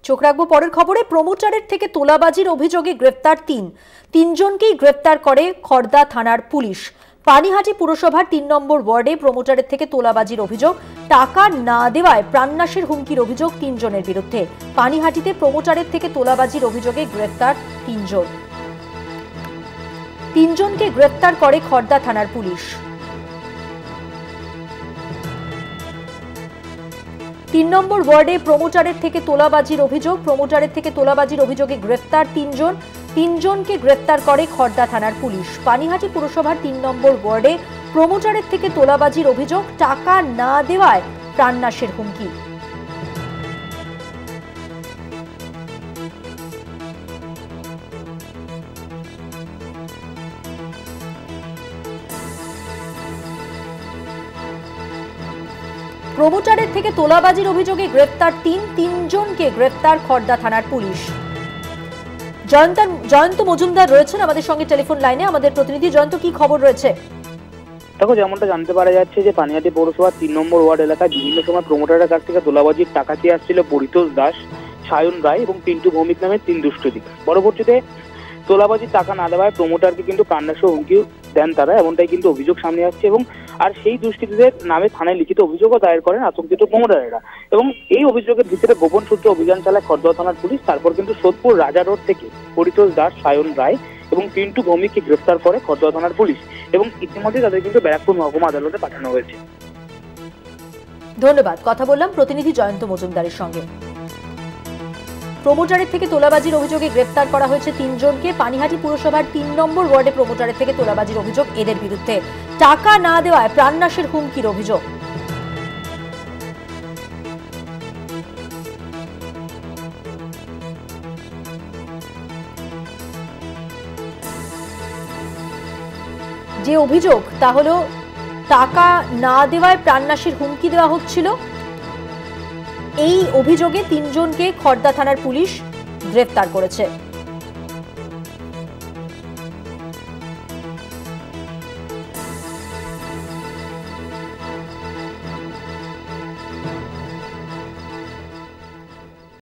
চোখ রাখবো পরের খবরে। প্রমোটারের থেকে তোলাবাজির অভিযোগে গ্রেফতার তিনজনকেই গ্রেফতার করে খড়দা থানার পুলিশ। পানিহাটি পুরসভার ৩ নম্বর ওয়ার্ডে প্রমোটারের থেকে তোলাবাজির অভিযোগ, টাকা না দেওয়ায় প্রাণনাশের হুমকির অভিযোগ ৩ জনের বিরুদ্ধে। পানিহাটিতে প্রমোটারের থেকে তোলাবাজির অভিযোগে গ্রেফতার ৩ জন। ৩ জনকে গ্রেফতার করে খড়দা থানার পুলিশ। ৩ নম্বর ওয়ার্ডে প্রমোটারের থেকে তোলাবাজির অভিযোগে গ্রেফতার ৩ জন। ৩ জনকে গ্রেফতার করে খড়দা থানার পুলিশ। পানিহাটি পুরসভার ৩ নম্বর ওয়ার্ডে প্রমোটারের থেকে তোলাবাজির অভিযোগ, টাকা না দেওয়ায় প্রাণনাশের হুমকি। প্রমোটারের থেকে তোলাবাজির অভিযোগে গ্রেফতার ৩ জনকে গ্রেফতার খড়দা থানার পুলিশ। জয়ন্ত মজুমদার রয়েছেন আমাদের সঙ্গে টেলিফোন লাইনে। আমাদের প্রতিনিধি জয়ন্ত, কি খবর রয়েছে? দেখো, যেমনটা জানতে পারা যাচ্ছে যে পানিহাটি পৌরসভার ৩ নম্বর ওয়ার্ড এলাকায় বিভিন্ন সময় প্রমোটারের কাছ থেকে তোলাবাজির টাকা চেয়ে আসছিল পরিতোষ দাস, সায়ন রায় এবং পিন্টু ভৌমিক নামে ৩ দুষ্কৃতী। পরবর্তীতে তোলাবাজির টাকা না দেওয়ায় প্রমোটারকে কিন্তু প্রাণনাশের হুমকি দেন তারা, এমনটাই কিন্তু অভিযোগ সামনে আসছে। এবং আর সেই দুষ্কৃতীদের নামে থানায় লিখিত অভিযোগও দায়ের করেন আতঙ্কিত প্রমোটারেরা। এবং এই অভিযোগের ভিত্তিতে গোপন সূত্রে অভিযান চালায় খড়দা থানার পুলিশ। তারপর কিন্তু সোদপুর রাজা রোড থেকে পরিতোষ দাস, সায়ন রায় এবং পিন্টু ভৌমিককে গ্রেফতার করে খড়দা থানার পুলিশ এবং ইতিমধ্যে তাদের কিন্তু ব্যারাকপুর মহকুমা আদালতে পাঠানো হয়েছে। ধন্যবাদ। কথা বললাম প্রতিনিধি জয়ন্ত মজুমদারের সঙ্গে। প্রমোটারের থেকে তোলাবাজির অভিযোগে গ্রেফতার করা হয়েছে ৩ জনকে। পানিহাটি পুরসভার ৩ নম্বর ওয়ার্ডে প্রমোটারের থেকে তোলাবাজির অভিযোগ এদের বিরুদ্ধে। টাকা না দেওয়ায় প্রাণনাশের হুমকির অভিযোগ। যে অভিযোগ তা হলো টাকা না দেওয়ায় প্রাণনাশের হুমকি দেওয়া হচ্ছিল। এই অভিযোগে ৩ জনকে খড়দা থানার পুলিশ গ্রেফতার করেছে।